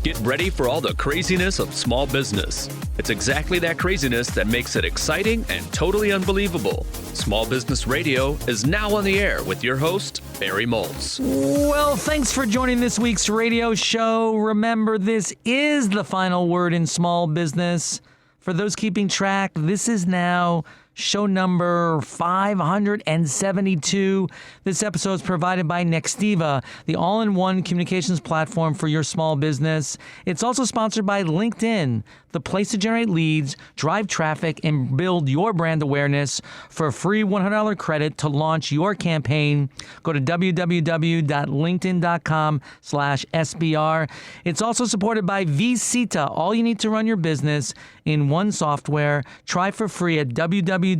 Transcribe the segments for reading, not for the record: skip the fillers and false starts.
Get ready for all the craziness of small business. It's exactly that craziness that makes it exciting and totally unbelievable. Small Business Radio is now on the air with your host, Barry Moltz. Well, thanks for joining this week's radio show. Remember, this is the final word in small business. For those keeping track, this is now show number 572. This episode is provided by Nextiva, the all-in-one communications platform for your small business. It's also sponsored by LinkedIn, the place to generate leads, drive traffic, and build your brand awareness. For a free $100 credit to launch your campaign, go to www.linkedin.com/SBR. It's also supported by vCita, all you need to run your business in one software. Try for free at www.vcita.com.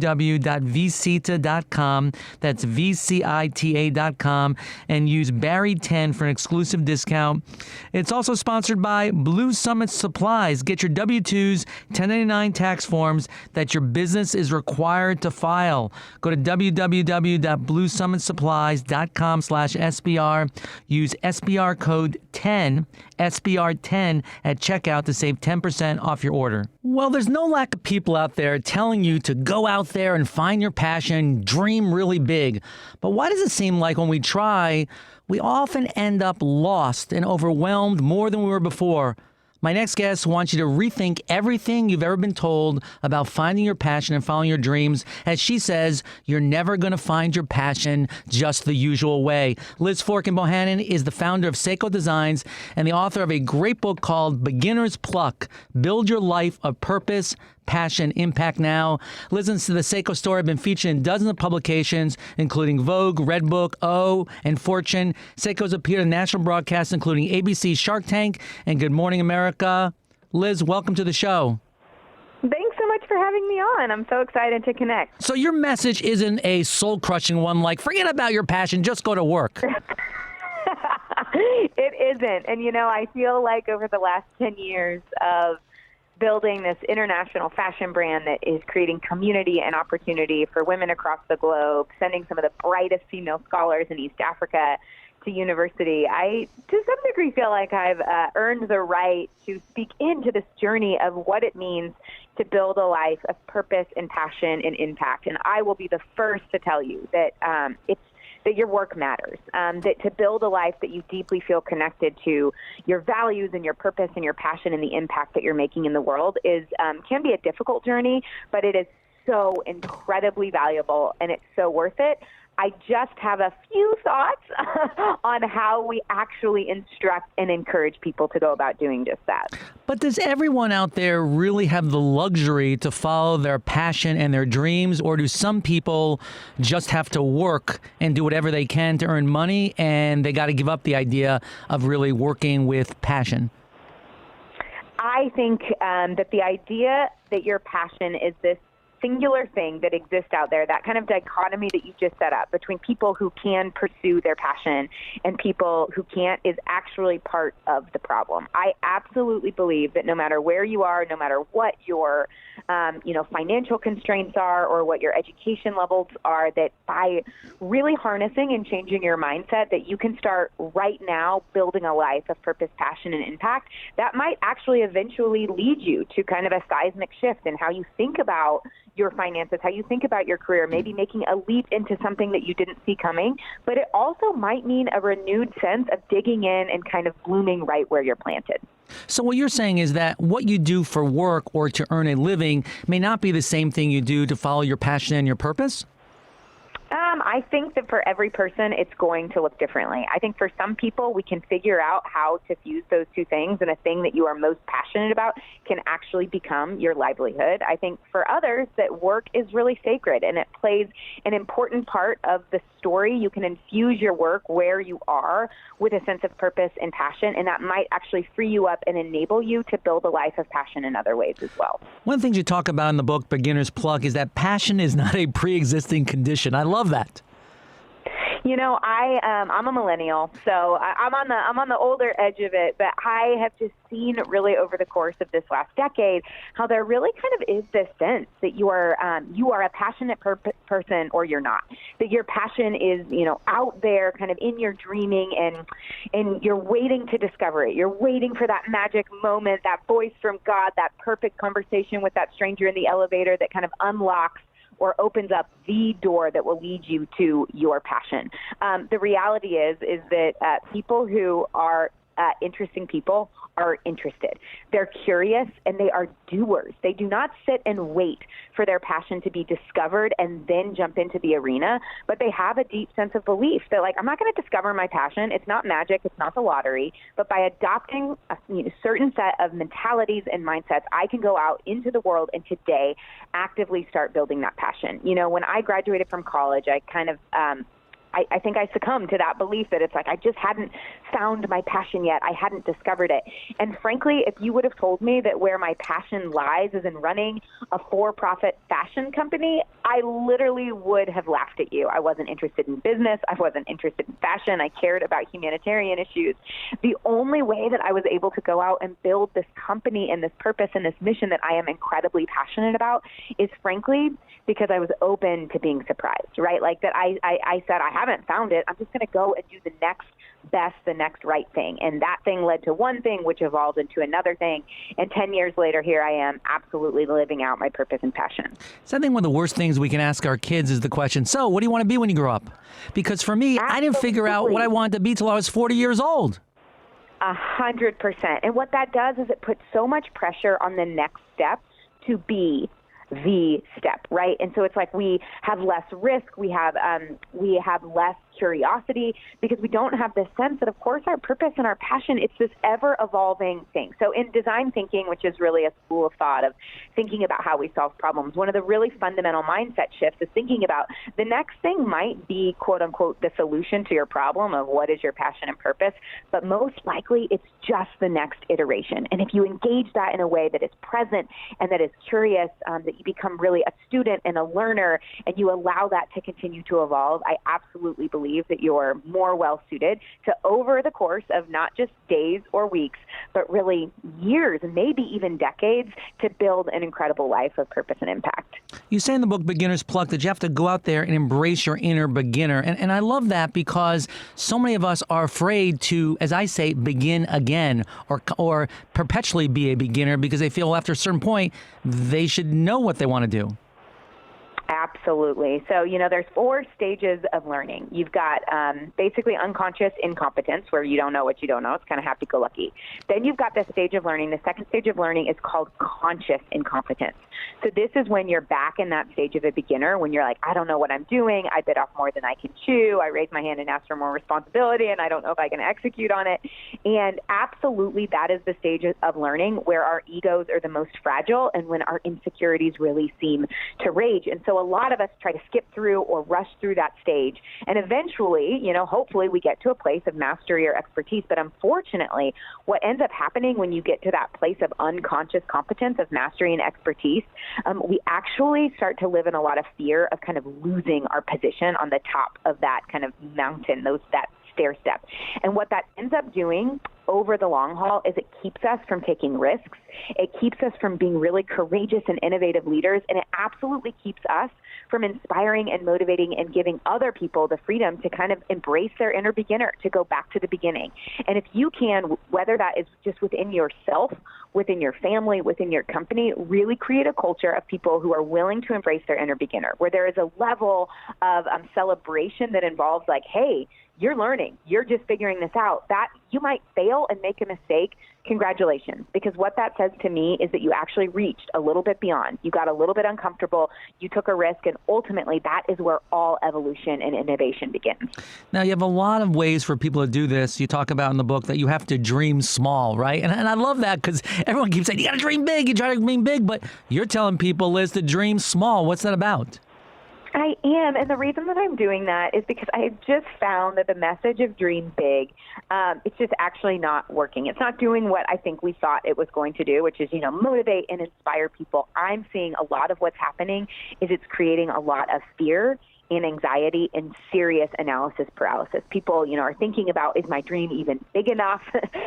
That's VCITA.com, and use Barry10 for an exclusive discount. It's also sponsored by Blue Summit Supplies. Get your W-2s, 1099 tax forms that your business is required to file. Go to www.bluesummitSupplies.com/SBR. Use SBR code 10, SBR10 at checkout to save 10% off your order. Well, there's no lack of people out there telling you to go out there and find your passion, dream really big. But why does it seem like when we try, we often end up lost and overwhelmed more than we were before? My next guest wants you to rethink everything you've ever been told about finding your passion and following your dreams. As she says, you're never going to find your passion just the usual way. Liz Forkin Bohanon is the founder of Seiko Designs and the author of a great book called Beginner's Pluck: Build Your Life of Purpose, Passion, Impact Now. Listen to the Seiko story. Have been featured in dozens of publications, including Vogue, Redbook, O, and Fortune. Seiko's appeared on national broadcasts, including ABC Shark Tank and Good Morning America. Liz, welcome to the show. Thanks so much for having me on. I'm so excited to connect. So your message isn't a soul-crushing one like, forget about your passion, just go to work. It isn't. And, I feel like over the last 10 years of building this international fashion brand that is creating community and opportunity for women across the globe, sending some of the brightest female scholars in East Africa to university, I, to some degree, feel like I've earned the right to speak into this journey of what it means to build a life of purpose and passion and impact. And I will be the first to tell you that that your work matters, that to build a life that you deeply feel connected to your values and your purpose and your passion and the impact that you're making in the world is can be a difficult journey, but it is so incredibly valuable and it's so worth it. I just have a few thoughts on how we actually instruct and encourage people to go about doing just that. But does everyone out there really have the luxury to follow their passion and their dreams, or do some people just have to work and do whatever they can to earn money, and they got to give up the idea of really working with passion? I think that the idea that your passion is this singular thing that exists out there, that kind of dichotomy that you just set up between people who can pursue their passion and people who can't, is actually part of the problem. I absolutely believe that no matter where you are, no matter what your financial constraints are or what your education levels are, that by really harnessing and changing your mindset, that you can start right now building a life of purpose, passion, and impact that might actually eventually lead you to kind of a seismic shift in how you think about your finances, how you think about your career, maybe making a leap into something that you didn't see coming. But it also might mean a renewed sense of digging in and kind of blooming right where you're planted. So what you're saying is that what you do for work or to earn a living may not be the same thing you do to follow your passion and your purpose? I think that for every person, it's going to look differently. I think for some people, we can figure out how to fuse those two things, and a thing that you are most passionate about can actually become your livelihood. I think for others, that work is really sacred, and it plays an important part of the story. You can infuse your work where you are with a sense of purpose and passion, and that might actually free you up and enable you to build a life of passion in other ways as well. One of the things you talk about in the book, Beginner's Pluck, is that passion is not a pre-existing condition. I love that. I'm a millennial, so I'm on the older edge of it. But I have just seen really over the course of this last decade how there really kind of is this sense that you are a passionate person or you're not. That your passion is out there, kind of in your dreaming, and you're waiting to discover it. You're waiting for that magic moment, that voice from God, that perfect conversation with that stranger in the elevator that kind of unlocks or opens up the door that will lead you to your passion. The reality is that people who are interesting people are interested. They're curious and they are doers. They do not sit and wait for their passion to be discovered and then jump into the arena, but they have a deep sense of belief that, like, I'm not going to discover my passion. It's not magic. It's not the lottery. But by adopting a certain set of mentalities and mindsets, I can go out into the world and today actively start building that passion. When I graduated from college, I kind of I think I succumbed to that belief that it's like I just hadn't found my passion yet. I hadn't discovered it. And frankly, if you would have told me that where my passion lies is in running a for-profit fashion company, I literally would have laughed at you. I wasn't interested in business. I wasn't interested in fashion. I cared about humanitarian issues. The only way that I was able to go out and build this company and this purpose and this mission that I am incredibly passionate about is frankly because I was open to being surprised, right? Like that I said, I haven't found it. I'm just going to go and do the next best, the next right thing. And that thing led to one thing, which evolved into another thing. And 10 years later, here I am absolutely living out my purpose and passion. So I think one of the worst things we can ask our kids is the question, so what do you want to be when you grow up? Because for me, I didn't figure out what I wanted to be till I was 40 years old. 100%. And what that does is it puts so much pressure on the next step to be the step, right? And so it's like we have less risk, we have less curiosity because we don't have this sense that, of course, our purpose and our passion, it's this ever-evolving thing. So in design thinking, which is really a school of thought of thinking about how we solve problems, one of the really fundamental mindset shifts is thinking about the next thing might be, quote-unquote, the solution to your problem of what is your passion and purpose, but most likely it's just the next iteration. And if you engage that in a way that is present and that is curious, that you become really a student and a learner and you allow that to continue to evolve, I absolutely believe that you're more well-suited to, over the course of not just days or weeks, but really years and maybe even decades, to build an incredible life of purpose and impact. You say in the book, Beginner's Pluck, that you have to go out there and embrace your inner beginner. And I love that because so many of us are afraid to, as I say, begin again or perpetually be a beginner because they feel after a certain point they should know what they want to do. Absolutely. So, there's 4 stages of learning. You've got basically unconscious incompetence, where you don't know what you don't know. It's kind of happy-go-lucky. Then you've got this stage of learning. The second stage of learning is called conscious incompetence. So this is when you're back in that stage of a beginner, when you're like, I don't know what I'm doing. I bit off more than I can chew. I raise my hand and ask for more responsibility, and I don't know if I can execute on it. And absolutely, that is the stage of learning where our egos are the most fragile and when our insecurities really seem to rage. And so a lot of us try to skip through or rush through that stage. And eventually, hopefully we get to a place of mastery or expertise. But unfortunately, what ends up happening when you get to that place of unconscious competence, of mastery and expertise, we actually start to live in a lot of fear of kind of losing our position on the top of that kind of mountain, that stair step. And what that ends up doing over the long haul is it keeps us from taking risks. It keeps us from being really courageous and innovative leaders, and it absolutely keeps us from inspiring and motivating and giving other people the freedom to kind of embrace their inner beginner, to go back to the beginning. And if you can, whether that is just within yourself, within your family, within your company, really create a culture of people who are willing to embrace their inner beginner, where there is a level of celebration that involves like, hey, you're learning, you're just figuring this out. That you might fail and make a mistake. Congratulations. Because what that says to me is that you actually reached a little bit beyond. You got a little bit uncomfortable. You took a risk. And ultimately, that is where all evolution and innovation begins. Now, you have a lot of ways for people to do this. You talk about in the book that you have to dream small, right? And I love that because everyone keeps saying, you got to dream big. You try to dream big. But you're telling people, Liz, to dream small. What's that about? I am, and the reason that I'm doing that is because I have just found that the message of dream big, it's just actually not working. It's not doing what I think we thought it was going to do, which is, motivate and inspire people. I'm seeing a lot of what's happening is it's creating a lot of fear and anxiety and serious analysis paralysis. People, are thinking about, is my dream even big enough?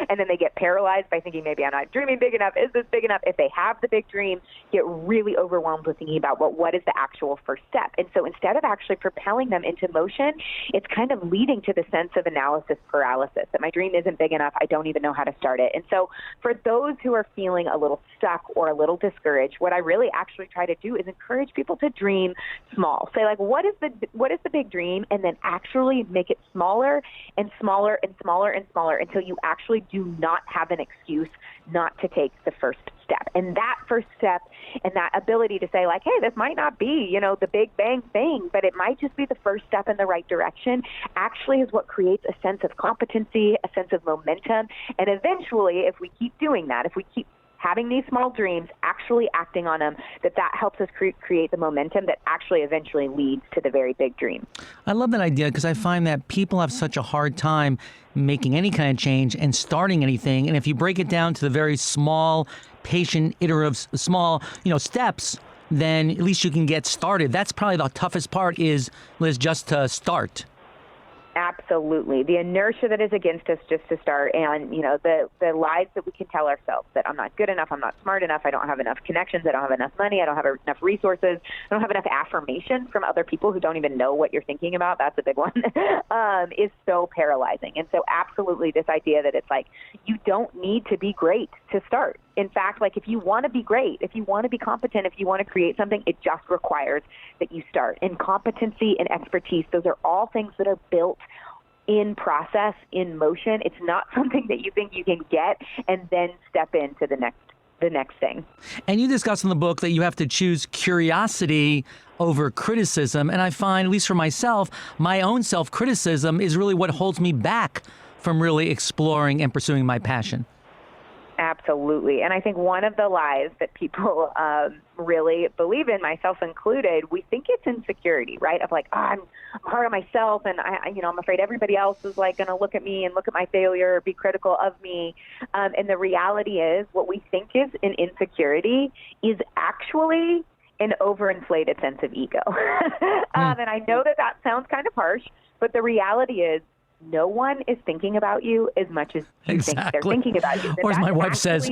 And then they get paralyzed by thinking, maybe I'm not dreaming big enough. Is this big enough? If they have the big dream, get really overwhelmed with thinking about, what is the actual first step? And so instead of actually propelling them into motion, it's kind of leading to the sense of analysis paralysis, that my dream isn't big enough. I don't even know how to start it. And so for those who are feeling a little stuck or a little discouraged, what I really actually try to do is encourage people to dream small. Say, like, what is the big dream? And then actually make it smaller and smaller and smaller and smaller until you actually do not have an excuse not to take the first step. And that first step and that ability to say, like, hey, this might not be, the big bang thing, but it might just be the first step in the right direction, actually is what creates a sense of competency, a sense of momentum. And eventually, if we keep doing that, if we keep having these small dreams, actually acting on them, that helps us create the momentum that actually eventually leads to the very big dream. I love that idea because I find that people have such a hard time making any kind of change and starting anything. And if you break it down to the very small, patient, iterative, small, steps, then at least you can get started. That's probably the toughest part is, Liz, just to start. Absolutely. The inertia that is against us just to start, and, the lies that we can tell ourselves, that I'm not good enough, I'm not smart enough, I don't have enough connections, I don't have enough money, I don't have enough resources, I don't have enough affirmation from other people who don't even know what you're thinking about, that's a big one, is so paralyzing. And so absolutely this idea that it's like, you don't need to be great to start. In fact, like, if you want to be great, if you want to be competent, if you want to create something, it just requires that you start. And competency and expertise, those are all things that are built in process, in motion. It's not something that you think you can get and then step into the next thing. And you discuss in the book that you have to choose curiosity over criticism. And I find, at least for myself, my own self-criticism is really what holds me back from really exploring and pursuing my passion. Absolutely. And I think one of the lies that people really believe in, myself included, we think it's insecurity, right? Of like, I'm hard on myself, and I'm afraid everybody else is like going to look at me and look at my failure or be critical of me. And the reality is, what we think is an insecurity is actually an overinflated sense of ego. And I know that sounds kind of harsh, but the reality is, no one is thinking about you as much as you think they're thinking about you. Or as my wife says,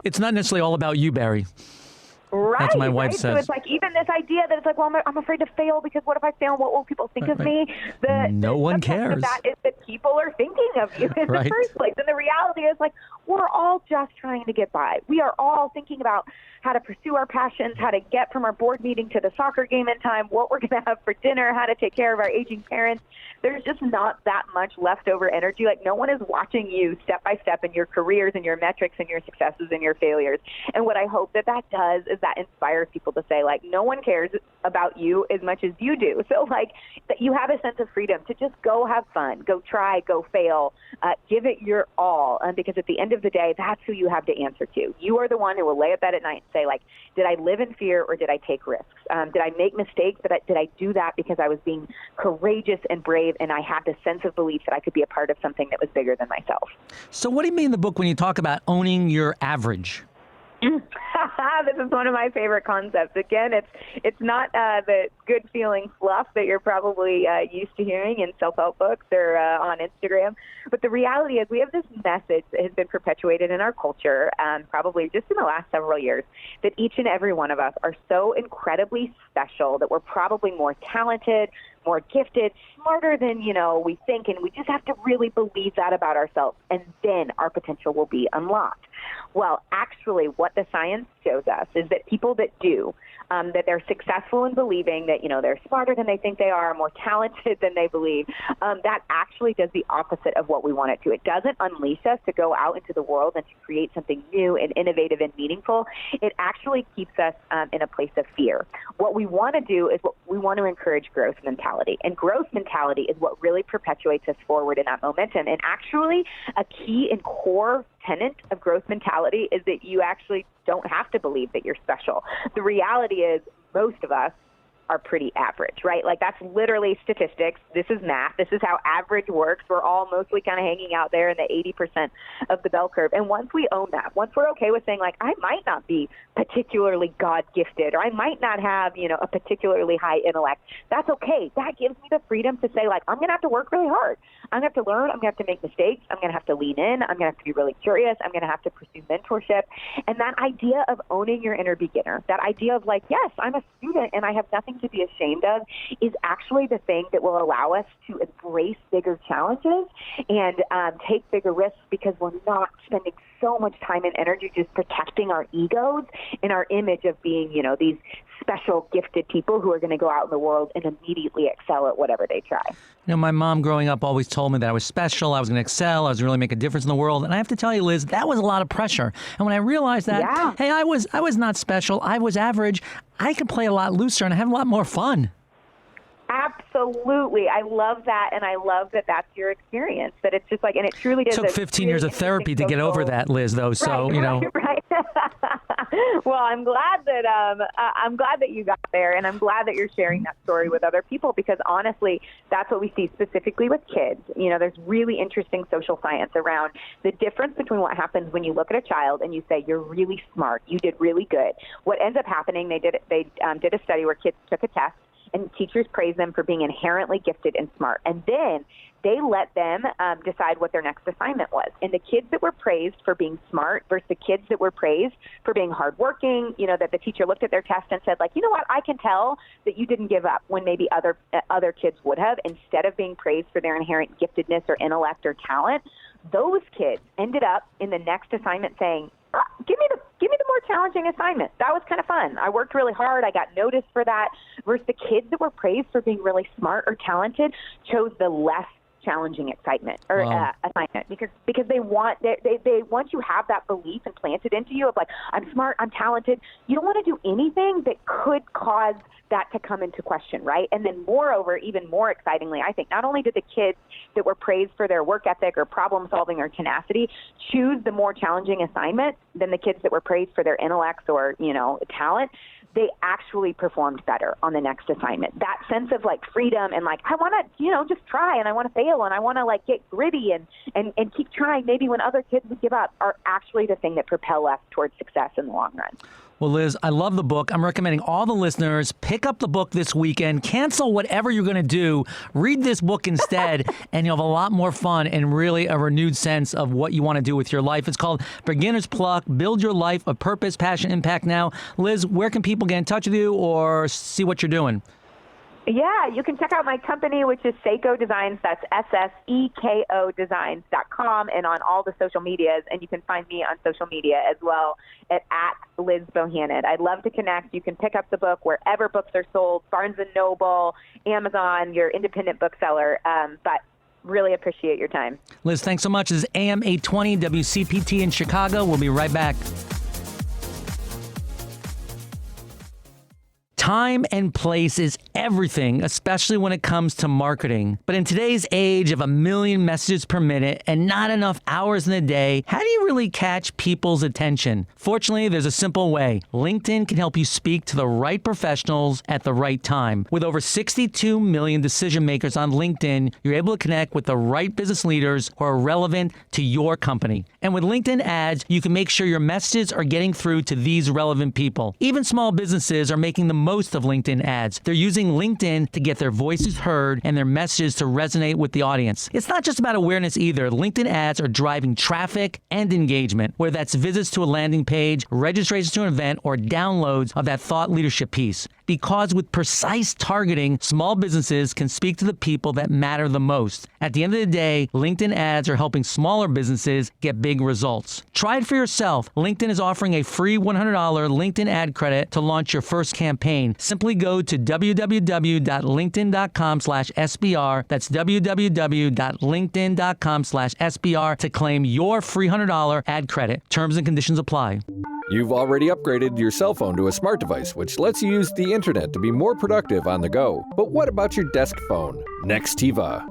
it's not necessarily all about you, Barry. Right. That's what my wife says. So it's like, even this idea that it's like, well, I'm afraid to fail because what if I fail? What will people think of me? No one cares. That is that people are thinking of you in the first place. And the reality is, like, we're all just trying to get by. We are all thinking about how to pursue our passions, how to get from our board meeting to the soccer game in time, what we're going to have for dinner, how to take care of our aging parents. There's just not that much leftover energy. Like, no one is watching you step by step in your careers and your metrics and your successes and your failures. And what I hope that does is that inspires people to say, like, no one cares about you as much as you do. So, like, that you have a sense of freedom to just go have fun, go try, go fail, give it your all. Because at the end of the day, that's who you have to answer to. You are the one who will lay in bed at night and say, like, did I live in fear or did I take risks? Did I make mistakes? Did I do that because I was being courageous and brave and I had this sense of belief that I could be a part of something that was bigger than myself? So what do you mean in the book when you talk about owning your average? This is one of my favorite concepts. Again, it's not the good feeling fluff that you're probably used to hearing in self-help books or on Instagram. But the reality is, we have this message that has been perpetuated in our culture, probably just in the last several years, that each and every one of us are so incredibly special, that we're probably more talented, more gifted, smarter than, we think, and we just have to really believe that about ourselves, and then our potential will be unlocked. Well, actually, what the science shows us is that people that do, that they're successful in believing that, they're smarter than they think they are, more talented than they believe, that actually does the opposite of what we want it to. It doesn't unleash us to go out into the world and to create something new and innovative and meaningful. It actually keeps us in a place of fear. What we want to do is we want to encourage growth mentality. And growth mentality is what really perpetuates us forward in that momentum. And actually, a key and core tenet of growth mentality is that you actually don't have to believe that you're special. The reality is, most of us are pretty average, right? Like that's literally statistics. This is math. This is how average works. We're all mostly kind of hanging out there in the 80% of the bell curve. And once we own that, once we're okay with saying like, I might not be particularly God gifted, or I might not have, a particularly high intellect, that's okay. That gives me the freedom to say like, I'm going to have to work really hard. I'm going to have to learn. I'm going to have to make mistakes. I'm going to have to lean in. I'm going to have to be really curious. I'm going to have to pursue mentorship. And that idea of owning your inner beginner, that idea of like, yes, I'm a student and I have nothing to be ashamed of, is actually the thing that will allow us to embrace bigger challenges and take bigger risks, because we're not spending so much time and energy just protecting our egos and our image of being, these special gifted people who are going to go out in the world and immediately excel at whatever they try. My mom growing up always told me that I was special, I was going to excel, I was going to really make a difference in the world. And I have to tell you, Liz, that was a lot of pressure. And when I realized that, hey, I was not special, I was average, I could play a lot looser and have a lot more fun. Absolutely. I love that. And I love that that's your experience, that it's just like, and it truly does. It took 15 years of therapy to get over that, Liz, though. So, Right. Well, I'm glad that you got there, and I'm glad that you're sharing that story with other people, because honestly, that's what we see specifically with kids. There's really interesting social science around the difference between what happens when you look at a child and you say, you're really smart, you did really good. What ends up happening, they did a study where kids took a test, and teachers praised them for being inherently gifted and smart. And then they let them decide what their next assignment was. And the kids that were praised for being smart versus the kids that were praised for being hardworking, that the teacher looked at their test and said, like, you know what, I can tell that you didn't give up, when maybe other kids would have, instead of being praised for their inherent giftedness or intellect or talent. Those kids ended up in the next assignment saying, give me the more challenging assignment. That was kind of fun. I worked really hard. I got noticed for that. Versus the kids that were praised for being really smart or talented chose the less challenging assignment because they want once you have that belief implanted into you of like, I'm smart, I'm talented, you don't want to do anything that could cause that to come into question, right? And then moreover, even more excitingly, I think not only did the kids that were praised for their work ethic or problem solving or tenacity choose the more challenging assignment than the kids that were praised for their intellects or, talent, they actually performed better on the next assignment. That sense of like freedom and like, I want to, just try, and I want to fail, and I want to like get gritty and keep trying, maybe when other kids would give up, are actually the thing that propel us towards success in the long run. Well, Liz, I love the book. I'm recommending all the listeners pick up the book this weekend, cancel whatever you're going to do, read this book instead, and you'll have a lot more fun and really a renewed sense of what you want to do with your life. It's called Beginner's Pluck, Build Your Life of Purpose, Passion, Impact Now. Liz, where can people get in touch with you or see what you're doing? Yeah, you can check out my company, which is Seiko Designs. That's SSEKO Designs.com, and on all the social medias. And you can find me on social media as well at Liz Bohanon. I'd love to connect. You can pick up the book wherever books are sold, Barnes & Noble, Amazon, your independent bookseller. But really appreciate your time. Liz, thanks so much. This is AM 820 WCPT in Chicago. We'll be right back. Time and place is everything, especially when it comes to marketing. But in today's age of 1 million messages per minute and not enough hours in a day, how do you really catch people's attention? Fortunately, there's a simple way. LinkedIn can help you speak to the right professionals at the right time. With over 62 million decision makers on LinkedIn, you're able to connect with the right business leaders who are relevant to your company. And with LinkedIn ads, you can make sure your messages are getting through to these relevant people. Even small businesses are making the most of LinkedIn ads. They're using LinkedIn to get their voices heard and their messages to resonate with the audience. It's not just about awareness either. LinkedIn ads are driving traffic and engagement, whether that's visits to a landing page, registrations to an event, or downloads of that thought leadership piece. Because with precise targeting, small businesses can speak to the people that matter the most. At the end of the day, LinkedIn ads are helping smaller businesses get big results. Try it for yourself. LinkedIn is offering a free $100 LinkedIn ad credit to launch your first campaign. Simply go to www.linkedin.com/SBR. That's www.linkedin.com/SBR to claim your free $100 ad credit. Terms and conditions apply. You've already upgraded your cell phone to a smart device, which lets you use the internet to be more productive on the go. But what about your desk phone? Nextiva.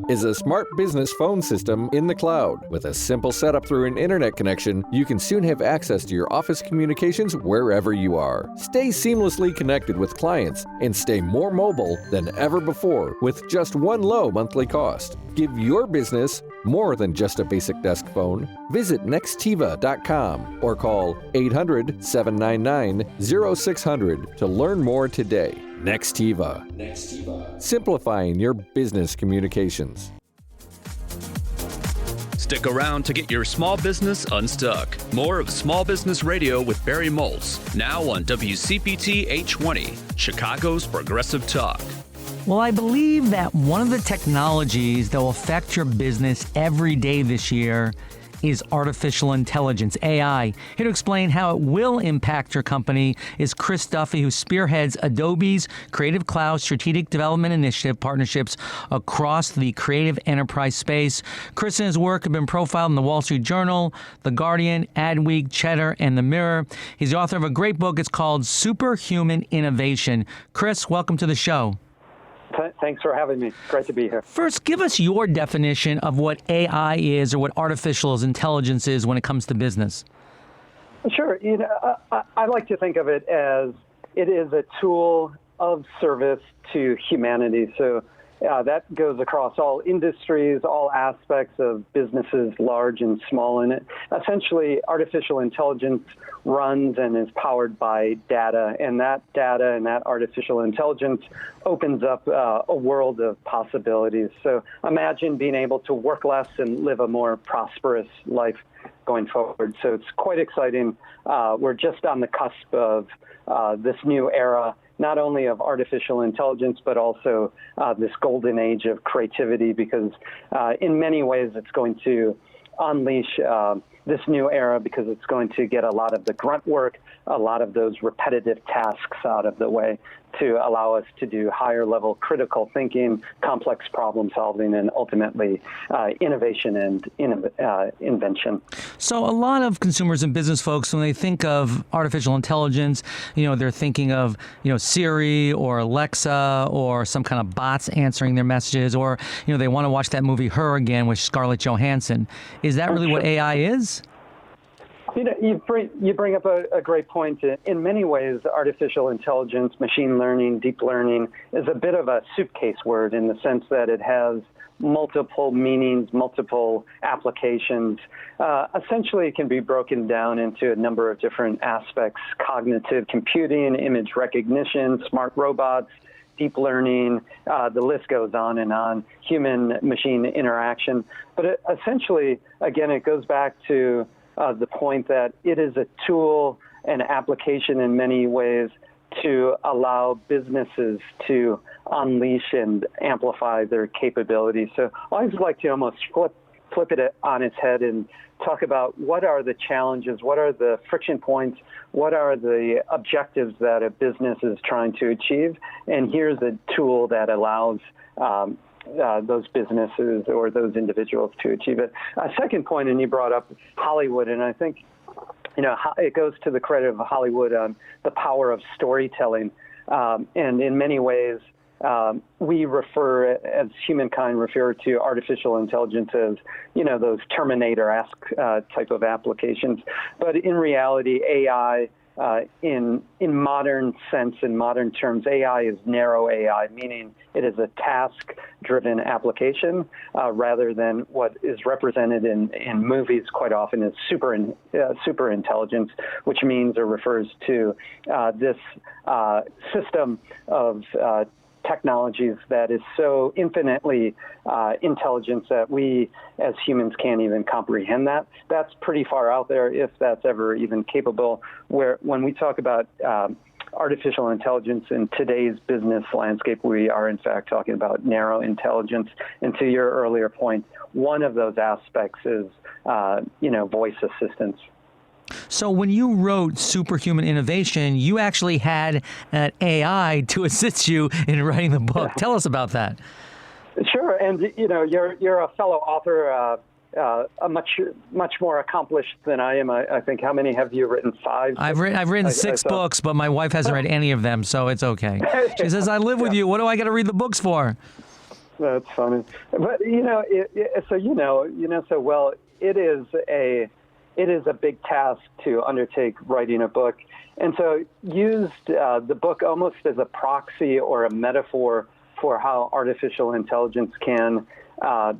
is a smart business phone system in the cloud. With a simple setup through an internet connection, you can soon have access to your office communications wherever you are. Stay seamlessly connected with clients and stay more mobile than ever before with just one low monthly cost. Give your business more than just a basic desk phone. Visit nextiva.com or call 800-799-0600 to learn more today. Nextiva. Simplifying your business communications. Stick around to get your small business unstuck. More of Small Business Radio with Barry Moltz, now on WCPT 820, Chicago's Progressive Talk. Well, I believe that one of the technologies that will affect your business every day this year is artificial intelligence, AI. Here to explain how it will impact your company is Chris Duffy, who spearheads Adobe's Creative Cloud Strategic Development Initiative partnerships across the creative enterprise space. Chris and his work have been profiled in the Wall Street Journal, The Guardian, Adweek, Cheddar, and The Mirror. He's the author of a great book. It's called Superhuman Innovation. Chris, welcome to the show. Thanks for having me. Great to be here. First, give us your definition of what AI is or what artificial intelligence is when it comes to business. Sure. I like to think of it as it is a tool of service to humanity. So that goes across all industries, all aspects of businesses, large and small. And essentially, artificial intelligence runs and is powered by data. And that data and that artificial intelligence opens up a world of possibilities. So imagine being able to work less and live a more prosperous life going forward. So it's quite exciting. We're just on the cusp of this new era, not only of artificial intelligence, but also this golden age of creativity, because in many ways it's going to unleash this new era, because it's going to get a lot of the grunt work, a lot of those repetitive tasks out of the way to allow us to do higher level critical thinking, complex problem solving, and ultimately innovation and invention. So a lot of consumers and business folks, when they think of artificial intelligence, they're thinking of, Siri or Alexa or some kind of bots answering their messages, or, they want to watch that movie Her Again with Scarlett Johansson. Is that really what AI is? You bring up a great point. In many ways, artificial intelligence, machine learning, deep learning is a bit of a suitcase word in the sense that it has multiple meanings, multiple applications. Essentially, it can be broken down into a number of different aspects: cognitive computing, image recognition, smart robots, deep learning, the list goes on, human-machine interaction. But essentially, again, it goes back to the point that it is a tool and application in many ways to allow businesses to unleash and amplify their capabilities. So I always like to almost flip it on its head and talk about what are the challenges, what are the friction points, what are the objectives that a business is trying to achieve, and here's a tool that allows those businesses or those individuals to achieve it. A second point, and you brought up Hollywood, and I think it goes to the credit of Hollywood on the power of storytelling. And in many ways, we as humankind refer to artificial intelligence as, those Terminator-esque type of applications. But in reality, AI, in modern sense, in modern terms, AI is narrow AI, meaning it is a task-driven application rather than what is represented in movies quite often as super intelligence, which means or refers to this system of technologies that is so infinitely intelligent that we as humans can't even comprehend that. That's pretty far out there, if that's ever even capable. Where when we talk about artificial intelligence in today's business landscape, we are in fact talking about narrow intelligence. And to your earlier point, one of those aspects is, voice assistance. So when you wrote Superhuman Innovation, you actually had an AI to assist you in writing the book. Tell us about that. Sure, and you're a fellow author, much more accomplished than I am. I think. How many have you written? 5? I've written 6 books, but my wife hasn't read any of them, so it's okay. She says, "I live with you. What do I got to read the books for?" That's funny. But so well, it is a big task to undertake writing a book. And so used the book almost as a proxy or a metaphor for how artificial intelligence can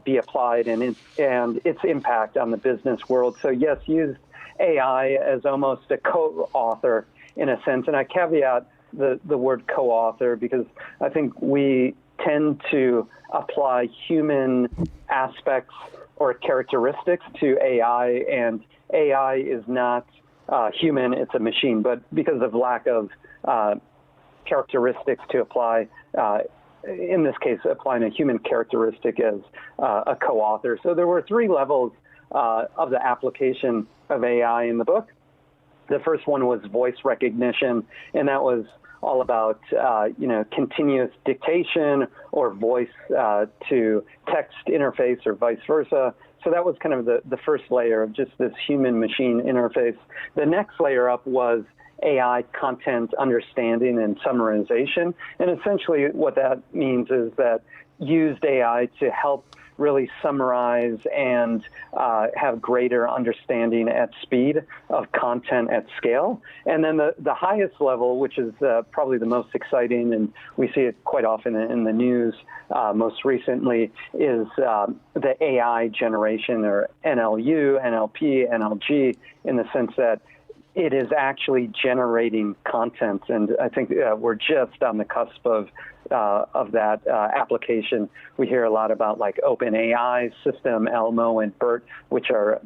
be applied and its impact on the business world. So yes, used AI as almost a co-author in a sense. And I caveat the word co-author because I think we tend to apply human aspects or characteristics to AI, and AI is not human, it's a machine. But because of lack of characteristics to apply, in this case, applying a human characteristic as a co-author. So there were 3 levels of the application of AI in the book. The first one was voice recognition, and that was all about continuous dictation or voice to text interface or vice versa. So that was kind of the first layer of just this human-machine interface. The next layer up was AI content understanding and summarization. And essentially what that means is that used AI to help really summarize and have greater understanding at speed of content at scale. And then the highest level, which is probably the most exciting, and we see it quite often in the news most recently, is the AI generation, or NLU, NLP, NLG, in the sense that it is actually generating content. And I think we're just on the cusp of that application. We hear a lot about like OpenAI system, Elmo and BERT, which are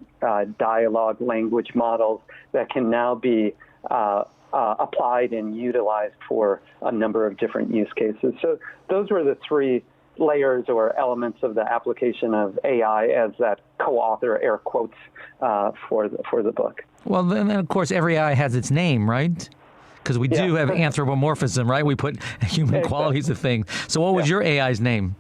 dialogue language models that can now be applied and utilized for a number of different use cases. So those were the 3 layers or elements of the application of AI as that co-author, air quotes, for the book. Well, then, of course, every AI has its name, right? Because we do have anthropomorphism, right? We put human qualities of things. So what was your AI's name?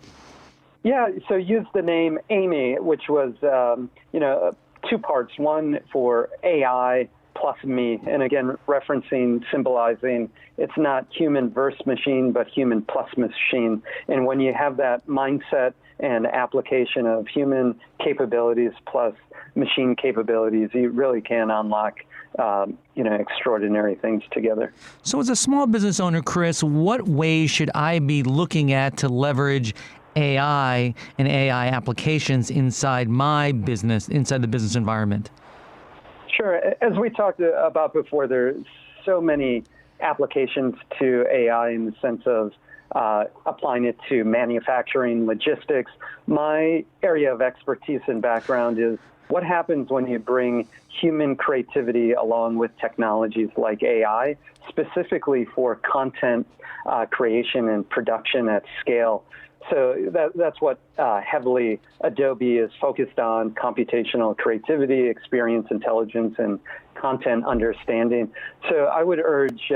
Yeah, so used the name Amy, which was, 2 parts. One for AI plus me. And again, symbolizing it's not human versus machine, but human plus machine. And when you have that mindset and application of human capabilities plus machine capabilities, you really can unlock extraordinary things together. So as a small business owner, Chris, what ways should I be looking at to leverage AI and AI applications inside my business, inside the business environment? Sure. As we talked about before, there's so many applications to AI in the sense of applying it to manufacturing, logistics. My area of expertise and background is what happens when you bring human creativity along with technologies like AI, specifically for content creation and production at scale. So that's what heavily Adobe is focused on: computational creativity, experience intelligence, and content understanding. So I would urge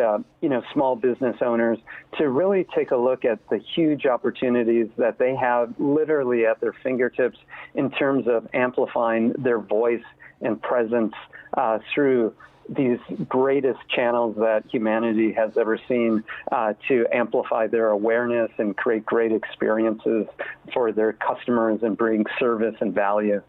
small business owners to really take a look at the huge opportunities that they have literally at their fingertips in terms of amplifying their voice and presence through these greatest channels that humanity has ever seen to amplify their awareness and create great experiences for their customers and bring service and value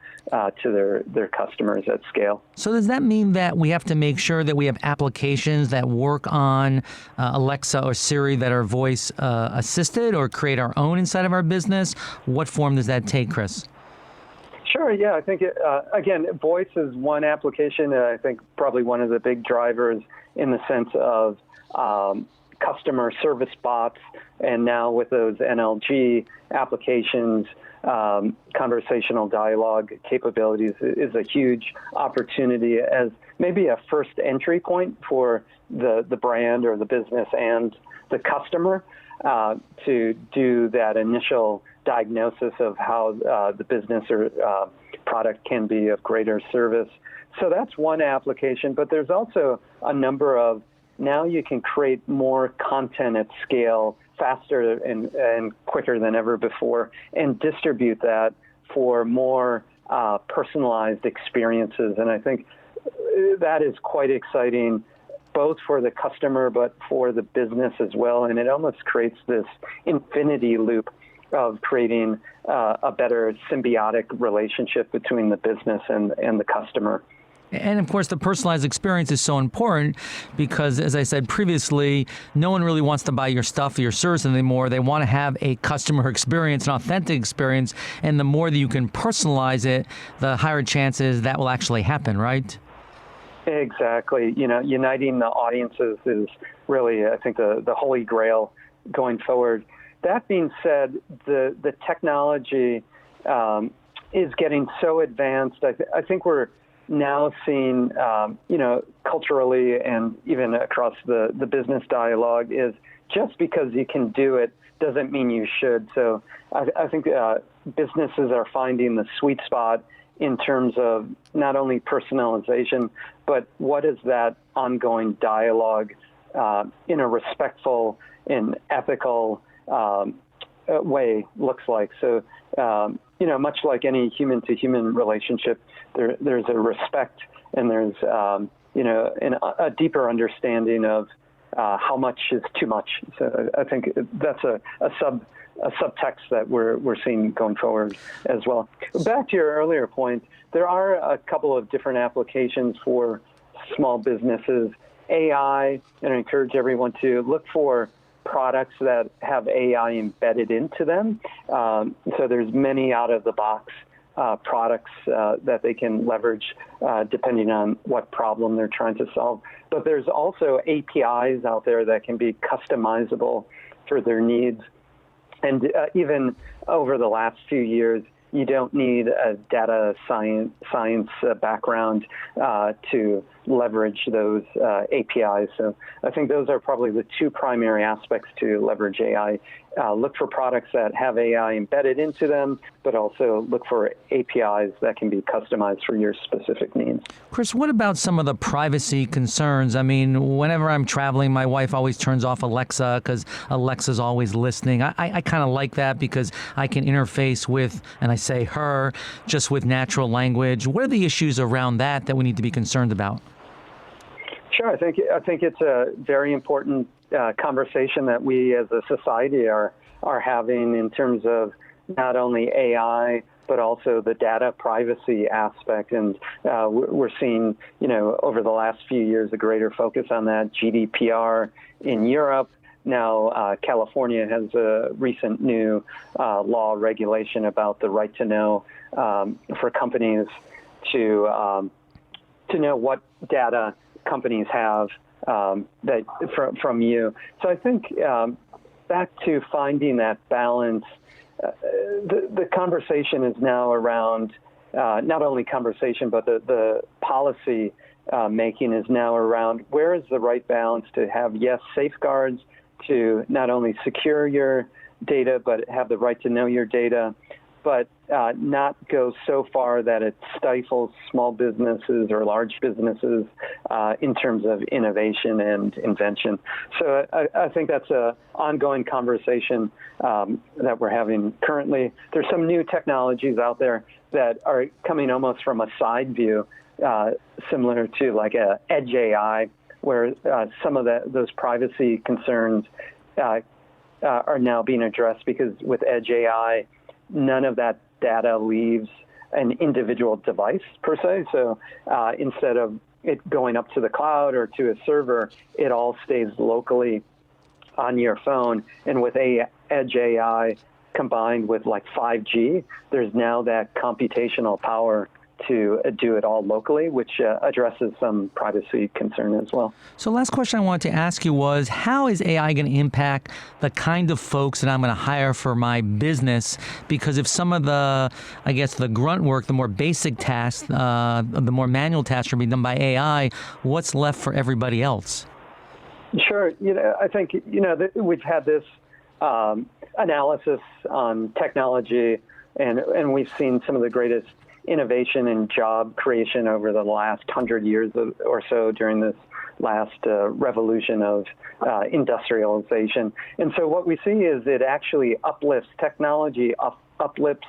to their customers at scale. So does that mean that we have to make sure that we have applications that work on Alexa or Siri that are voice assisted, or create our own inside of our business? What form does that take, Chris? Sure, yeah. I think, again, voice is one application. I think probably one of the big drivers in the sense of customer service bots, and now with those NLG applications, conversational dialogue capabilities is a huge opportunity as maybe a first entry point for the brand or the business and the customer to do that initial diagnosis of how the business or product can be of greater service. So that's one application, but there's also a number of, now you can create more content at scale faster and quicker than ever before, and distribute that for more personalized experiences. And I think that is quite exciting, both for the customer, but for the business as well. And it almost creates this infinity loop of creating a better symbiotic relationship between the business and the customer. And of course, the personalized experience is so important because, as I said previously, no one really wants to buy your stuff or your service anymore. They want to have a customer experience, an authentic experience. And the more that you can personalize it, the higher chances that will actually happen, right? Exactly. Uniting the audiences is really, I think, the holy grail going forward. That being said, the technology is getting so advanced. I think we're now seeing, culturally and even across the business dialogue is just because you can do it doesn't mean you should. So I think businesses are finding the sweet spot in terms of not only personalization, but what is that ongoing dialogue in a respectful and ethical way looks like. So, much like any human-to-human relationship, there's a respect and there's, a deeper understanding of how much is too much. So I think that's a subtext that we're seeing going forward as well. Back to your earlier point, there are a couple of different applications for small businesses. AI, and I encourage everyone to look for products that have AI embedded into them. So there's many out-of-the-box products that they can leverage depending on what problem they're trying to solve. But there's also APIs out there that can be customizable for their needs. And even over the last few years, you don't need a data science background to leverage those APIs. So I think those are probably the two primary aspects to leverage AI. Look for products that have AI embedded into them, but also look for APIs that can be customized for your specific needs. Chris, what about some of the privacy concerns? I mean, whenever I'm traveling, my wife always turns off Alexa because Alexa's always listening. I kind of like that because I can interface with, and I say her, just with natural language. What are the issues around that we need to be concerned about? Sure. I think it's a very important conversation that we as a society are having in terms of not only AI, but also the data privacy aspect. And we're seeing, over the last few years, a greater focus on that. GDPR in Europe. Now, California has a recent new law regulation about the right to know for companies to know what data companies have that from you. So I think back to finding that balance, the conversation is now around not only conversation, but the policy making is now around where is the right balance to have, yes, safeguards to not only secure your data, but have the right to know your data, but not go so far that it stifles small businesses or large businesses in terms of innovation and invention. So I think that's an ongoing conversation that we're having currently. There's some new technologies out there that are coming almost from a side view, similar to like a edge AI, where some of those privacy concerns are now being addressed because with edge AI, none of that data leaves an individual device per se. So instead of it going up to the cloud or to a server, it all stays locally on your phone. And with edge AI combined with like 5G, there's now that computational power to do it all locally, which addresses some privacy concern as well. So last question I wanted to ask you was, how is AI going to impact the kind of folks that I'm going to hire for my business? Because if some of the, I guess, the grunt work, the more basic tasks, the more manual tasks are being done by AI, what's left for everybody else? Sure. I think, we've had this analysis on technology, and we've seen some of the greatest innovation and job creation over the last 100 years or so during this last revolution of industrialization. And so what we see is it actually uplifts technology, uplifts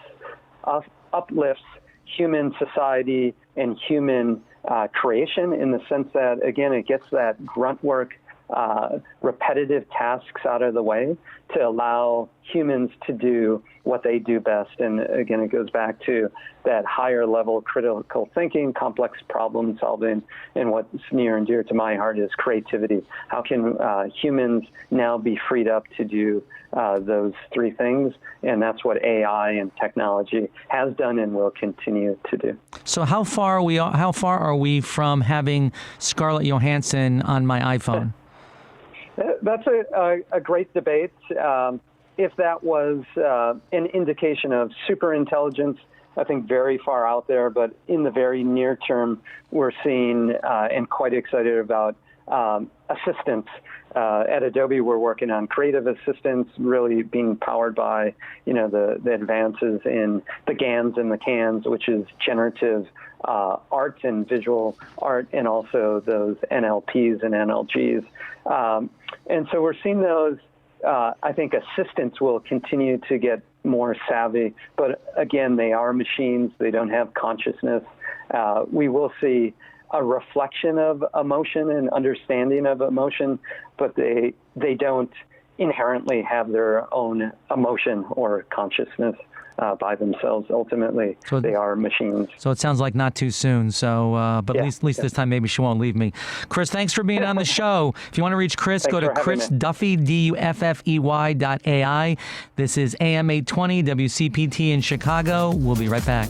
human society and human creation in the sense that, again, it gets that grunt work repetitive tasks out of the way to allow humans to do what they do best. And again, it goes back to that higher level critical thinking, complex problem solving, and what's near and dear to my heart is creativity. How can humans now be freed up to do those three things? And that's what AI and technology has done and will continue to do. So how far are we from having Scarlett Johansson on my iPhone? That's a great debate. If that was an indication of super intelligence, I think very far out there. But in the very near term, we're seeing and quite excited about assistants. At Adobe, we're working on creative assistants, really being powered by, the advances in the GANs and the CANs, which is generative art and visual art, and also those NLPs and NLGs. And so we're seeing those. I think assistants will continue to get more savvy, but again, they are machines. They don't have consciousness. We will see a reflection of emotion and understanding of emotion, but they don't inherently have their own emotion or consciousness by themselves. Ultimately, so they are machines. So it sounds like not too soon. So, but at least this time, maybe she won't leave me. Chris, thanks for being on the show. If you want to reach Chris, go to Chris Duffy, DUFFEY.ai. This is AM 820 WCPT in Chicago. We'll be right back.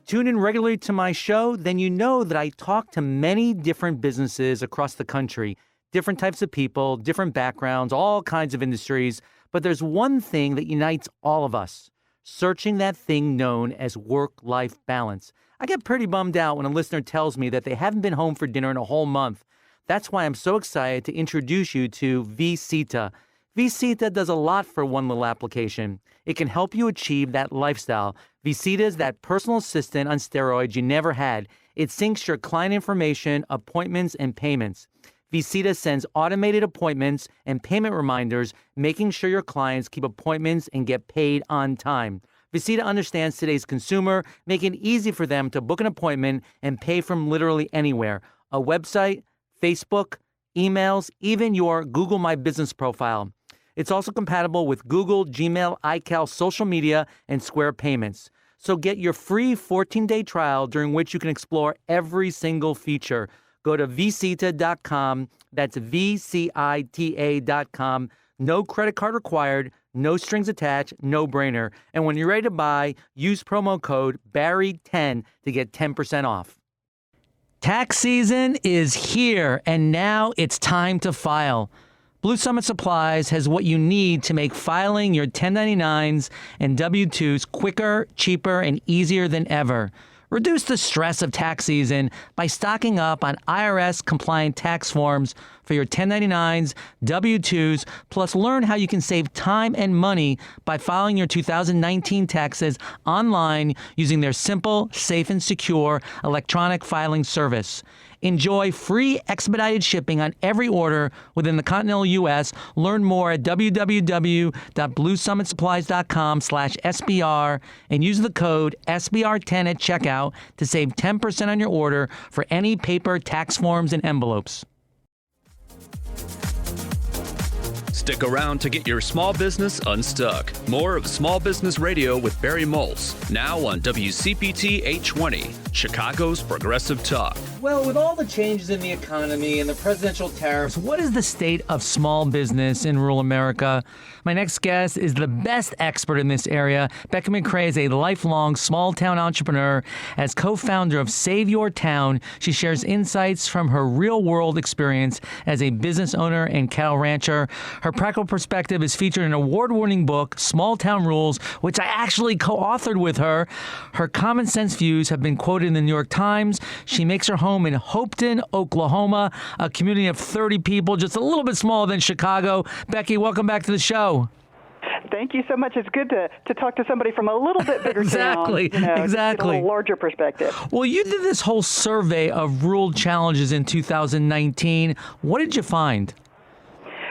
Tune in regularly to my show, then you know that I talk to many different businesses across the country, different types of people, different backgrounds, all kinds of industries. But there's one thing that unites all of us, searching that thing known as work-life balance. I get pretty bummed out when a listener tells me that they haven't been home for dinner in a whole month. That's why I'm so excited to introduce you to vCita. vCita does a lot for one little application. It can help you achieve that lifestyle. vCita is that personal assistant on steroids you never had. It syncs your client information, appointments, and payments. vCita sends automated appointments and payment reminders, making sure your clients keep appointments and get paid on time. vCita understands today's consumer, making it easy for them to book an appointment and pay from literally anywhere. A website, Facebook, emails, even your Google My Business profile. It's also compatible with Google, Gmail, iCal, social media, and Square Payments. So get your free 14-day trial during which you can explore every single feature. Go to vCita.com. That's VCITA.com. No credit card required, no strings attached, no brainer. And when you're ready to buy, use promo code Barry10 to get 10% off. Tax season is here, and now it's time to file. Blue Summit Supplies has what you need to make filing your 1099s and W-2s quicker, cheaper, and easier than ever. Reduce the stress of tax season by stocking up on IRS-compliant tax forms for your 1099s, W-2s, plus learn how you can save time and money by filing your 2019 taxes online using their simple, safe, and secure electronic filing service. Enjoy free expedited shipping on every order within the continental U.S. Learn more at www.bluesummitsupplies.com/SBR and use the code SBR10 at checkout to save 10% on your order for any paper tax forms and envelopes. Stick around to get your small business unstuck. More of Small Business Radio with Barry Moltz, now on WCPT 820, Chicago's Progressive Talk. Well, with all the changes in the economy and the presidential tariffs, what is the state of small business in rural America? My next guest is the best expert in this area. Becky McCray is a lifelong small-town entrepreneur. As co-founder of Save Your Town, she shares insights from her real-world experience as a business owner and cattle rancher. Her practical perspective is featured in an award-winning book, Small Town Rules, which I actually co-authored with her. Her common sense views have been quoted in the New York Times. She makes her home in Hopeton, Oklahoma, a community of 30 people, just a little bit smaller than Chicago. Becky, welcome back to the show. Thank you so much. It's good to talk to somebody from a little bit bigger exactly, town. Exactly. A little larger perspective. Well, you did this whole survey of rural challenges in 2019. What did you find?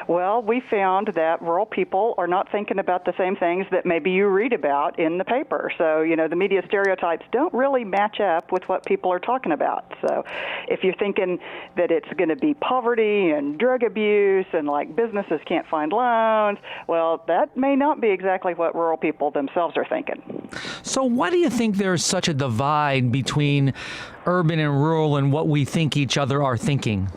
Well, we found that rural people are not thinking about the same things that maybe you read about in the paper. So, the media stereotypes don't really match up with what people are talking about. So if you're thinking that it's going to be poverty and drug abuse and like businesses can't find loans, well, that may not be exactly what rural people themselves are thinking. So why do you think there's such a divide between urban and rural and what we think each other are thinking?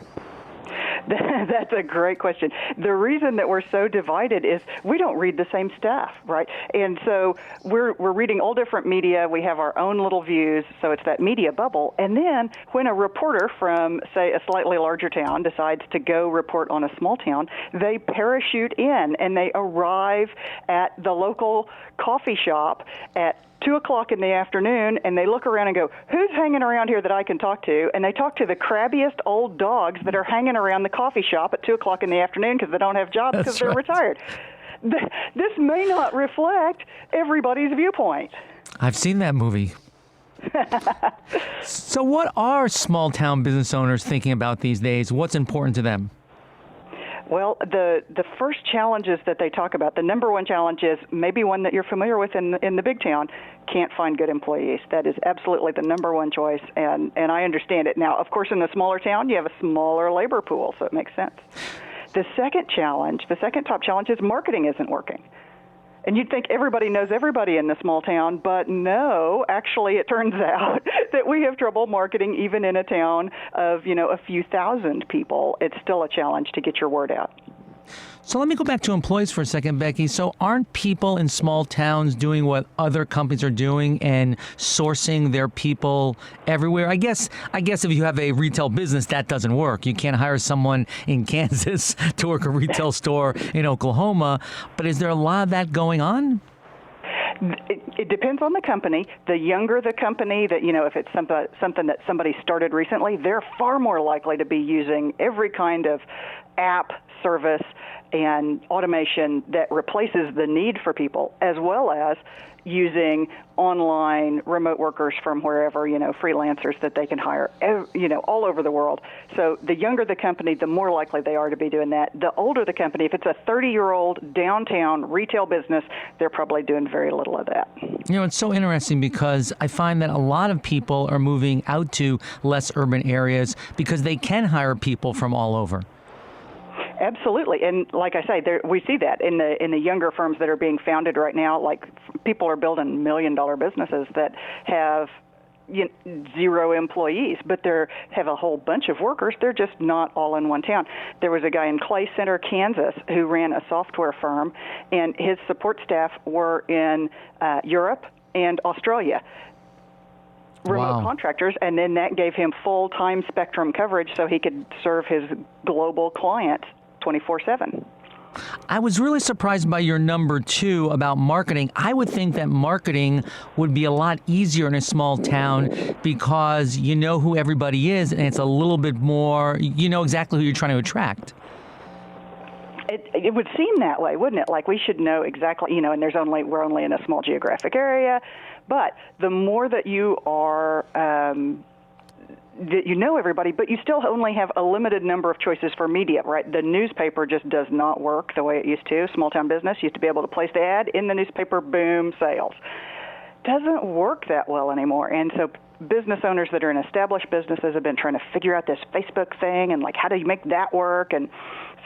That's a great question. The reason that we're so divided is we don't read the same stuff, right? And so we're reading all different media. We have our own little views, so it's that media bubble. And then when a reporter from, say, a slightly larger town decides to go report on a small town, they parachute in and they arrive at the local coffee shop at 2 o'clock in the afternoon, and they look around and go, who's hanging around here that I can talk to? And they talk to the crabbiest old dogs that are hanging around the coffee shop at 2 o'clock in the afternoon because they don't have jobs because they're retired. This may not reflect everybody's viewpoint. I've seen that movie. So what are small town business owners thinking about these days? What's important to them? Well, the first challenges that they talk about, the number one challenge is maybe one that you're familiar with in the big town, can't find good employees. That is absolutely the number one choice, and I understand it. Now, of course, in the smaller town, you have a smaller labor pool, so it makes sense. The second top challenge is marketing isn't working. And you'd think everybody knows everybody in the small town, but no, actually it turns out that we have trouble marketing even in a town of, a few thousand people. It's still a challenge to get your word out. So let me go back to employees for a second, Becky. So aren't people in small towns doing what other companies are doing and sourcing their people everywhere? I guess if you have a retail business, that doesn't work. You can't hire someone in Kansas to work a retail store in Oklahoma. But is there a lot of that going on? It depends on the company. The younger the company, that if it's something that somebody started recently, they're far more likely to be using every kind of app, service, and automation that replaces the need for people, as well as using online remote workers from wherever, freelancers that they can hire, all over the world. So the younger the company, the more likely they are to be doing that. The older the company, if it's a 30-year-old downtown retail business, they're probably doing very little of that. It's so interesting because I find that a lot of people are moving out to less urban areas because they can hire people from all over. Absolutely, and like I say, we see that in the younger firms that are being founded right now. Like people are building $1 million businesses that have 0 employees, but they have a whole bunch of workers. They're just not all in one town. There was a guy in Clay Center, Kansas, who ran a software firm, and his support staff were in Europe and Australia. Remote contractors, and then that gave him full-time spectrum coverage so he could serve his global clients 24/7. I was really surprised by your number 2 about marketing. I would think that marketing would be a lot easier in a small town because you know who everybody is, and it's a little bit more, you know exactly who you're trying to attract. It would seem that way, wouldn't it? Like we should know exactly, and we're only in a small geographic area. But the more that you are, that you know everybody, but you still only have a limited number of choices for media, right? The newspaper just does not work the way it used to. Small town business used to be able to place the ad in the newspaper, boom, sales. Doesn't work that well anymore. And so business owners that are in established businesses have been trying to figure out this Facebook thing and like how do you make that work? And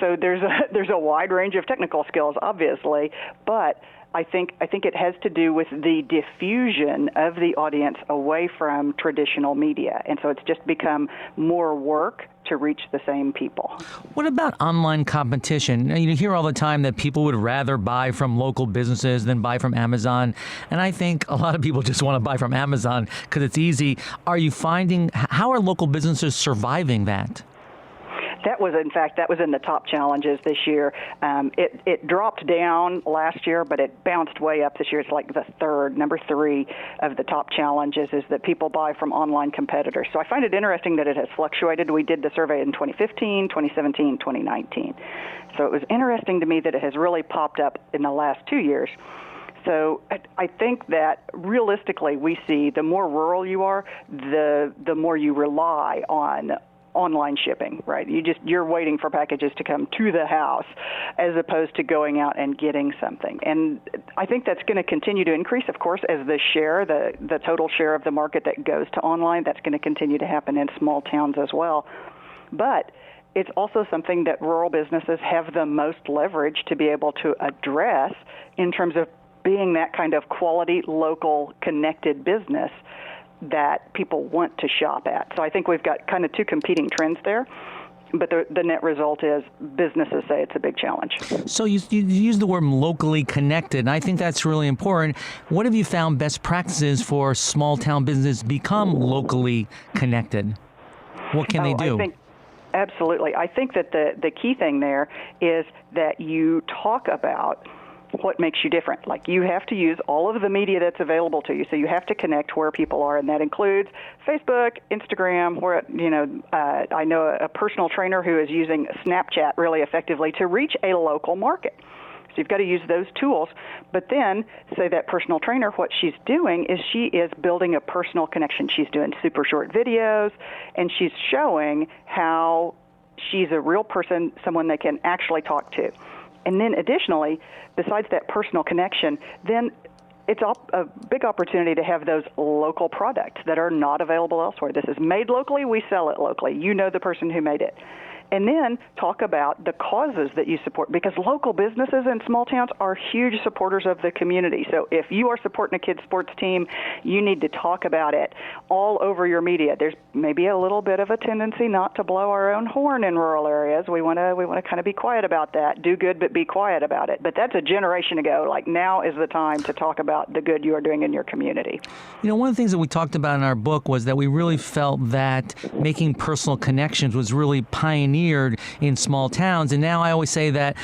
so there's a wide range of technical skills, obviously, but I think it has to do with the diffusion of the audience away from traditional media. And so it's just become more work to reach the same people. What about online competition? You hear all the time that people would rather buy from local businesses than buy from Amazon. And I think a lot of people just want to buy from Amazon because it's easy. How are local businesses surviving that? That was in the top challenges this year. It dropped down last year, but it bounced way up this year. It's like number 3 of the top challenges is that people buy from online competitors. So I find it interesting that it has fluctuated. We did the survey in 2015, 2017, 2019. So it was interesting to me that it has really popped up in the last 2 years. So I think that realistically we see the more rural you are, the more you rely on online shipping, right? You're waiting for packages to come to the house as opposed to going out and getting something. And I think that's going to continue to increase, of course, as the total share of the market that goes to online. That's going to continue to happen in small towns as well. But it's also something that rural businesses have the most leverage to be able to address in terms of being that kind of quality, local, connected business that people want to shop at. So I think we've got kind of two competing trends there, but the net result is businesses say it's a big challenge. So you use the word locally connected, and I think that's really important. What have you found best practices for small town business become locally connected? What can they do? Absolutely. I think that the key thing there is that you talk about what makes you different. Like, you have to use all of the media that's available to you, so you have to connect where people are, and that includes Facebook, Instagram, where, I know a personal trainer who is using Snapchat really effectively to reach a local market. So you've got to use those tools. But then, say that personal trainer, what she's doing is she is building a personal connection. She's doing super short videos, and she's showing how she's a real person, someone they can actually talk to. And then additionally, besides that personal connection, then it's a big opportunity to have those local products that are not available elsewhere. This is made locally, we sell it locally. You know the person who made it. And then talk about the causes that you support, because local businesses in small towns are huge supporters of the community. So if you are supporting a kids' sports team, you need to talk about it all over your media. There's maybe a little bit of a tendency not to blow our own horn in rural areas. We want to kind of be quiet about that. Do good, but be quiet about it. But that's a generation ago. Like, now is the time to talk about the good you are doing in your community. One of the things that we talked about in our book was that we really felt that making personal connections was really pioneered in small towns. And now I always say that,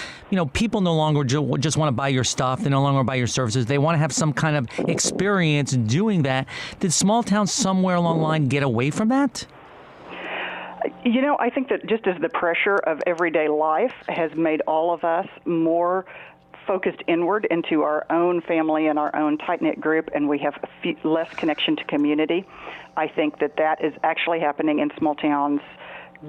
people no longer just want to buy your stuff. They no longer buy your services. They want to have some kind of experience doing that. Did small towns somewhere along the line get away from that? I think that just as the pressure of everyday life has made all of us more focused inward into our own family and our own tight-knit group, and we have less connection to community, I think that is actually happening in small towns,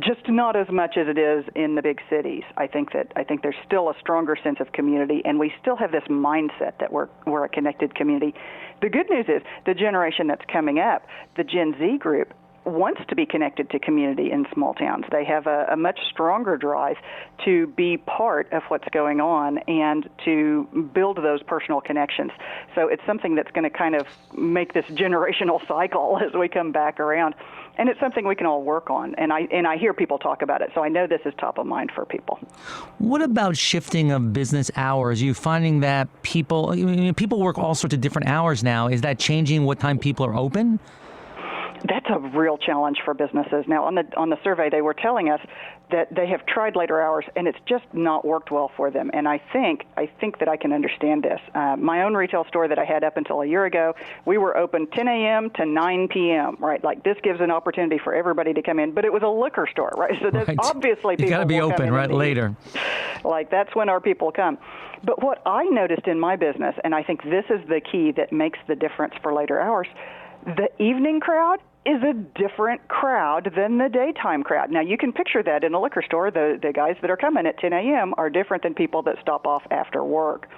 just not as much as it is in the big cities. I think there's still a stronger sense of community, and we still have this mindset that we're a connected community. The good news is the generation that's coming up, the Gen Z group, wants to be connected to community in small towns. They have a much stronger drive to be part of what's going on and to build those personal connections. So it's something that's going to kind of make this generational cycle as we come back around. And it's something we can all work on. And I hear people talk about it, so I know this is top of mind for people. What about shifting of business hours? Are you finding that people work all sorts of different hours now? Is that changing what time people are open? That's a real challenge for businesses. Now, on the survey, they were telling us that they have tried later hours, and it's just not worked well for them. And I think that I can understand this. My own retail store that I had up until a year ago, we were open 10 a.m. to 9 p.m., right? Like, this gives an opportunity for everybody to come in, but it was a liquor store, right? So there's obviously people you got to be open right later. Like, that's when our people come. But what I noticed in my business, and I think this is the key that makes the difference for later hours, the evening crowd is a different crowd than the daytime crowd. Now, you can picture that in a liquor store. The guys that are coming at 10 a.m. are different than people that stop off after work.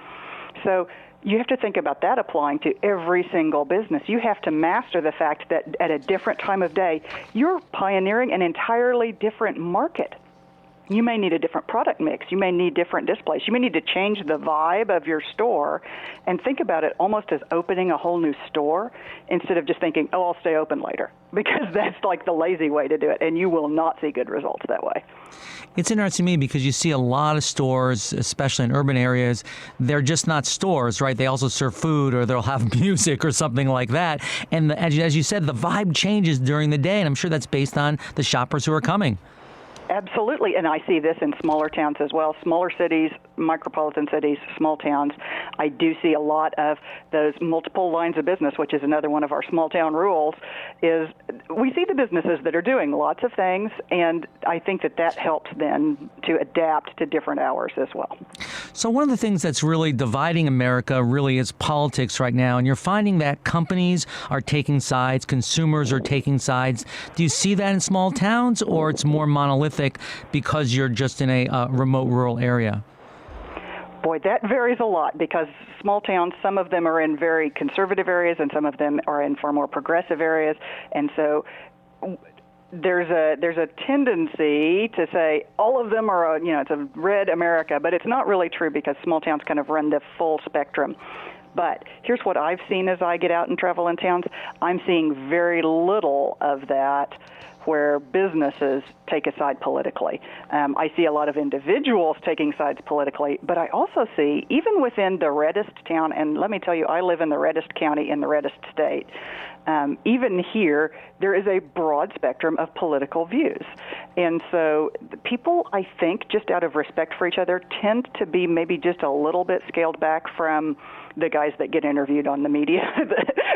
So you have to think about that applying to every single business. You have to master the fact that at a different time of day, you're pioneering an entirely different market. You may need a different product mix. You may need different displays. You may need to change the vibe of your store and think about it almost as opening a whole new store instead of just thinking, oh, I'll stay open later, because that's like the lazy way to do it, and you will not see good results that way. It's interesting to me because you see a lot of stores, especially in urban areas, they're just not stores, right? They also serve food, or they'll have music or something like that. And as you said, the vibe changes during the day, and I'm sure that's based on the shoppers who are coming. Absolutely, and I see this in smaller towns as well. Smaller cities, micropolitan cities, small towns. I do see a lot of those multiple lines of business, which is another one of our small town rules, is we see the businesses that are doing lots of things, and I think that helps then to adapt to different hours as well. So one of the things that's really dividing America really is politics right now. And you're finding that companies are taking sides, consumers are taking sides. Do you see that in small towns, or it's more monolithic because you're just in a remote rural area? Boy, that varies a lot because small towns, some of them are in very conservative areas and some of them are in far more progressive areas. And so there's a tendency to say all of them are, it's a red America, but it's not really true because small towns kind of run the full spectrum. But here's what I've seen as I get out and travel in towns. I'm seeing very little of that where businesses take a side politically. I see a lot of individuals taking sides politically, but I also see, even within the reddest town, and let me tell you, I live in the reddest county in the reddest state, even here, there is a broad spectrum of political views. And so people, I think, just out of respect for each other, tend to be maybe just a little bit scaled back from the guys that get interviewed on the media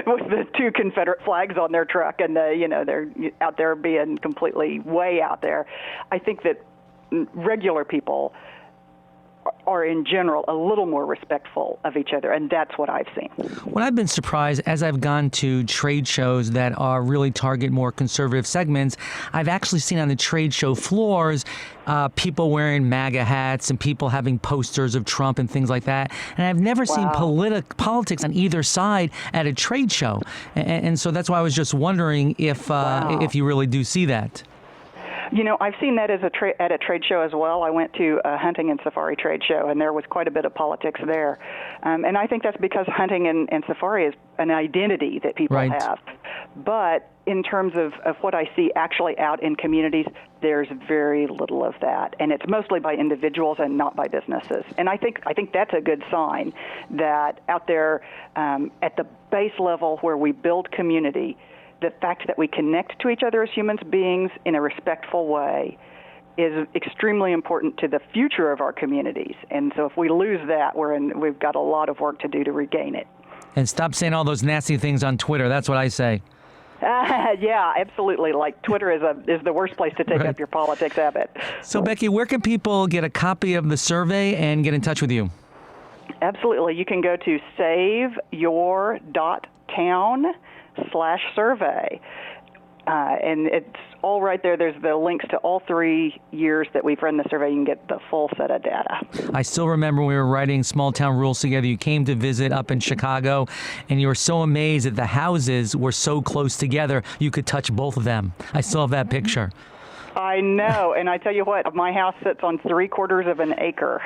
with the two Confederate flags on their truck and they're out there being completely way out there. I think that regular people are in general a little more respectful of each other, and that's what I've seen. What I've been surprised as I've gone to trade shows that are really target more conservative segments, I've actually seen on the trade show floors people wearing MAGA hats and people having posters of Trump and things like that. And I've never seen politics on either side at a trade show. And so that's why I was just wondering if you really do see that. I've seen that as at a trade show as well. I went to a hunting and safari trade show, and there was quite a bit of politics there. And I think that's because hunting and safari is an identity that people have. But in terms of what I see actually out in communities, there's very little of that. And it's mostly by individuals and not by businesses. And I think that's a good sign that out there at the base level where we build community, the fact that we connect to each other as human beings in a respectful way is extremely important to the future of our communities. And so if we lose that, we've got a lot of work to do to regain it. And stop saying all those nasty things on Twitter. That's what I say. Yeah, absolutely. Like Twitter is the worst place to take up your politics habit. So Becky, where can people get a copy of the survey and get in touch with you? Absolutely. You can go to saveyour.town/survey. And it's all right there. There's the links to all 3 years that we've run the survey. You can get the full set of data. I still remember when we were writing Small Town Rules together, you came to visit up in Chicago, and you were so amazed that the houses were so close together, you could touch both of them. I still have that picture. I know, and I tell you what, my house sits on 3/4 of an acre.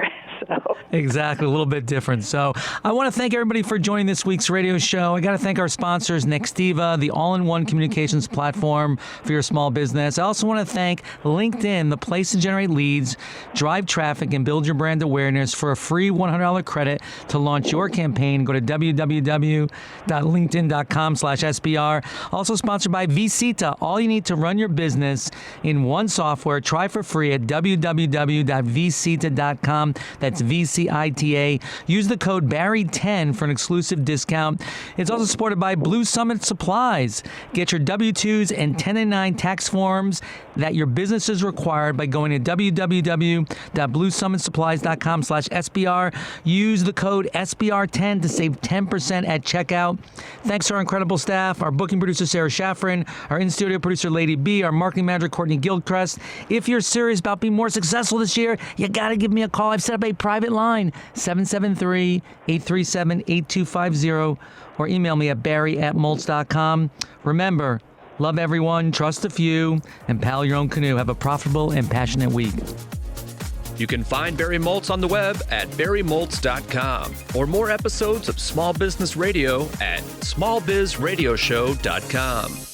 So. Exactly, a little bit different. So I want to thank everybody for joining this week's radio show. I got to thank our sponsors, Nextiva, the all-in-one communications platform for your small business. I also want to thank LinkedIn, the place to generate leads, drive traffic, and build your brand awareness. For a free $100 credit to launch your campaign, go to www.linkedin.com/SBR. Also sponsored by Visita, all you need to run your business in one software. Try for free at www.visita.com. That's VCITA. Use the code Barry10 for an exclusive discount. It's also supported by Blue Summit Supplies. Get your W-2s and 1099 tax forms that your business is required by going to www.bluesummitsupplies.com/SBR. Use the code SBR10 to save 10% at checkout. Thanks to our incredible staff, our booking producer, Sarah Shaffrin, our in-studio producer, Lady B, our marketing manager, Courtney Gilchrist. If you're serious about being more successful this year, you got to give me a call. I've set up a private line, 773-837-8250, or email me at barry@moltz.com. Remember, love everyone, trust a few, and paddle your own canoe. Have a profitable and passionate week. You can find Barry Moltz on the web at barrymoltz.com, or more episodes of Small Business Radio at smallbizradioshow.com.